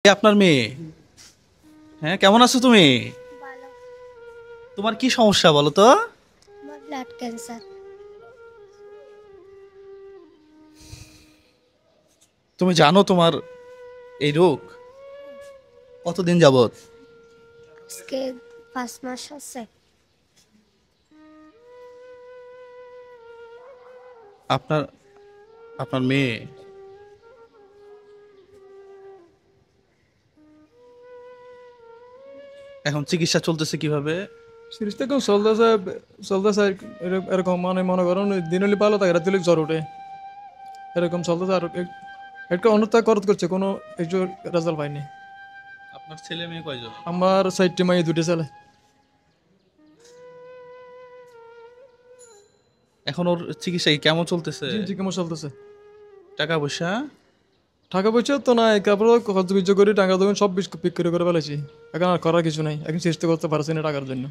আপনার মেয়ে। হ্যাঁ, কেমন আছো তুমি? ভালো। তোমার কি সমস্যা বলো তো? আমার ব্লাড ক্যান্সার। তুমি জানো তোমার এই রোগ? কতদিন যাবত? আজকে 5 মাস আছে। আপনার আপনার মেয়ে এখন চিকিৎসা চলতেছে কিভাবে? সিরিজটা কেউ চলতেছে চলতেছে এরকম মানে মনে করুন দিন হলে ভালো থাকে রাত হলে জ্বর ওঠে এরকম চলতেছে আর একটা অনুত্যাগ করত করছে কোনো একটু রেজাল্ট পাইনি। আপনার ছেলে মেয়ে কয়জন? আমার 4টি মেয়ে 2টি ছেলে। এখন ওর চিকিৎসা কেমন চলতেছে? জি কেমন চলতেছে। টাকা পয়সা? টাকা পয়সা তো নাই, তারপরে খরচ করি টাকা দেবেন সব বিক্রি করে ফেলেছি। এখন আর করার কিছু নাই, এখন চেষ্টা করতে পারছি না টাকার জন্য।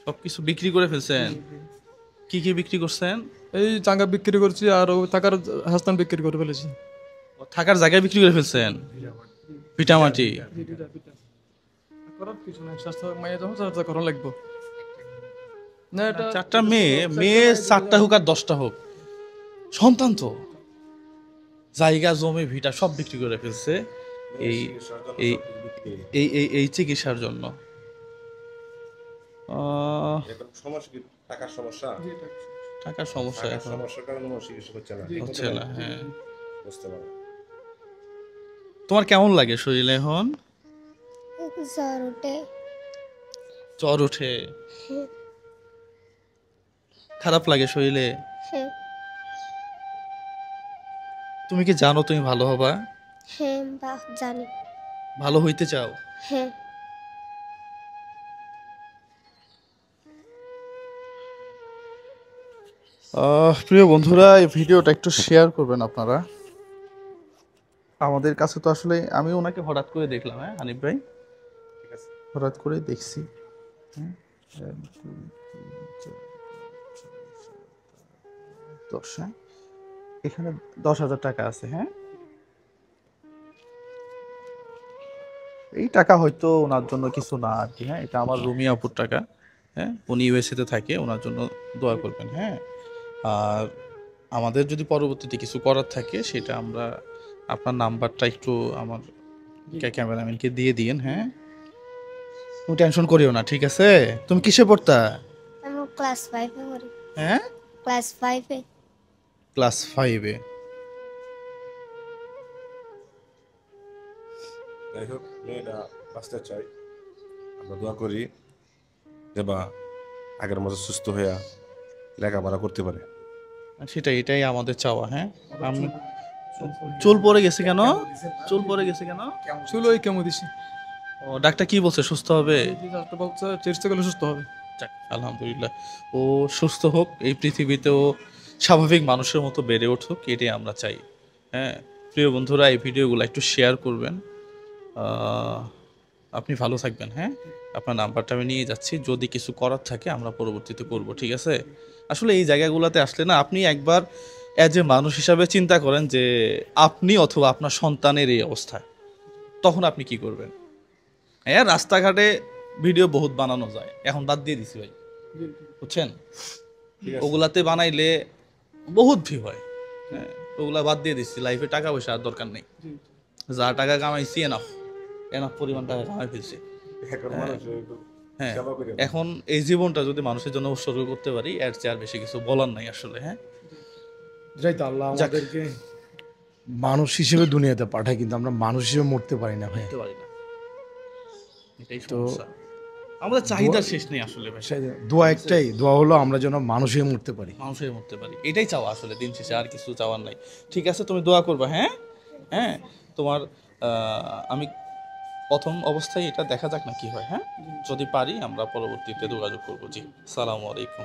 সবকিছু বিক্রি করে ফেলছেন? কি কি বিক্রি করছেন? এই টাকা বিক্রি করছি আর টাকার হাস্তান বিক্রি করে ফেলেছি। থাকার জায়গায় বিক্রি করে ফেলছেন? ভিটামাটি? করার কিছু নাই, স্বাস্থ্য মায়ের যখন স্বাস্থ্য করা লাগবে না। এটা 4টা মেয়ে, মেয়ে 4টা হোক আর 10টা হোক, সন্তান তো জায়গা জমি ভিটা সব বিক্রি করে ফেলছে এই এই এই এই এই চিকিৎসার জন্য। এখন সমস্যা কি? টাকার সমস্যা? টাকার সমস্যা টাকার এখন সমস্যার কারণে মানুষ চিকিৎসা করছে না। হচ্ছে না। হ্যাঁ, বুঝতে পারো। তোমার কেমন লাগে শরীরে এখন? জ্বর ওঠে। জ্বর ওঠে? হ্যাঁ, খারাপ লাগে শরীরে? হ্যাঁ, তুমি কি জানো তুমি ভালো হবা? হ্যাঁ, জানি। ভালো হইতে চাও? হ্যাঁ। প্রিয় বন্ধুরা, এই ভিডিওটা একটু শেয়ার করবেন আপনারা। আমাদের কাছে তো আসলে আমি ওনাকে হঠাৎ করে দেখলাম। হ্যাঁ হানিফ ভাই, ঠিক আছে। হঠাৎ করে দেখছি। হ্যাঁ, 10, হ্যাঁ এখানে 10,000 টাকা আছে। হ্যাঁ, এই টাকা হয়তো ওনার জন্য কিছু না আর কি। হ্যাঁ, এটা আমার রুমি আপুর টাকা। হ্যাঁ, উনি ইউএসএতে থাকে, ওনার জন্য দোয়া করবেন। হ্যাঁ, আর আমাদের যদি পরবর্তীতে কিছু করার থাকে সেটা আমরা আপনার নাম্বারটা একটু আমার ক্যামেরাম্যানকে দিয়ে দিন। হ্যাঁ, তুমি টেনশন করিও না, ঠিক আছে? তুমি কিসে পড়তা? আমি ক্লাস 5-এ পড়ি। হ্যাঁ, ক্লাস 5-এ। ক্লাস 5-এ। যাই হোক, মেয়েটা বাঁচতে চাই, আমরা দোয়া করি যে বা আগের মতো সুস্থ হইয়া লেখাপড়া করতে পারে। সেটাই, এটাই আমাদের চাওয়া। হ্যাঁ, আমি চুল পড়ে গেছে কেন? চুল পড়ে গেছে কেন? চুল ওই কেমন দিছি। ও, ডাক্তার কি বলছে? সুস্থ হবে? বলছে চেষ্টা করলে সুস্থ হবে। যাক, আলহামদুলিল্লাহ, ও সুস্থ হোক, এই পৃথিবীতে ও স্বাভাবিক মানুষের মতো বেড়ে উঠুক, এটাই আমরা চাই। হ্যাঁ, প্রিয় বন্ধুরা, এই ভিডিওগুলো একটু শেয়ার করবেন। আপনি ভালো থাকবেন। হ্যাঁ, আপনার নাম্বারটা আমি নিয়ে যাচ্ছি, যদি কিছু করার থাকে আমরা পরবর্তীতে করব, ঠিক আছে? আসলে এই জায়গাগুলোতে আসলে না, আপনি একবার অ্যাজ এ মানুষ হিসাবে চিন্তা করেন যে আপনি অথবা আপনার সন্তানের এই অবস্থায়, তখন আপনি কি করবেন? হ্যাঁ, রাস্তাঘাটে ভিডিও বহুত বানানো যায়, এখন বাদ দিয়ে দিছি ভাই, বুঝছেন? ওগুলাতে বানাইলে বহুত ভিউ হয়। হ্যাঁ, ওগুলা বাদ দিয়ে দিচ্ছি, লাইফে টাকা পয়সা আর দরকার নেই। যা টাকা কামাইছি এনাফ, এনাফ পরিমাণ টাকা কামাই ফেলছি। এখন মানুষ হ্যাঁ, সেবা করে না। এখন এই জীবনটা যদি মানুষের জন্য উৎসর্গ করতে পারি, এর চেয়ে আর বেশি কিছু বলার নাই আসলে। হ্যাঁ, যাই তো আল্লাহ যাক। আমাদেরকে মানুষ হিসেবে দুনিয়াতে পাঠায়, কিন্তু আমরা মানুষ হিসেবে মরতে পারি না ভাই। করতে পারি না, এটাই সমস্যা। আমাদের চাহিদার শেষ নেই আসলে ভাই। সেই দোয়া একটাই, দোয়া হলো আমরা যেন মানুষ হয়ে মরতে পারি। মানুষের মরতে পারি, এটাই চাওয়া আসলে দিন শেষে, আর কিছু চাওয়ার নাই। ঠিক আছে, তুমি দোয়া করবা। হ্যাঁ, হ্যাঁ, তোমার আমি প্রথম অবস্থায় এটা দেখা যাক না কি হয়। হ্যাঁ, যদি পারি আমরা পরবর্তীতে যোগাযোগ করবো। জি, সালামু আলাইকুম।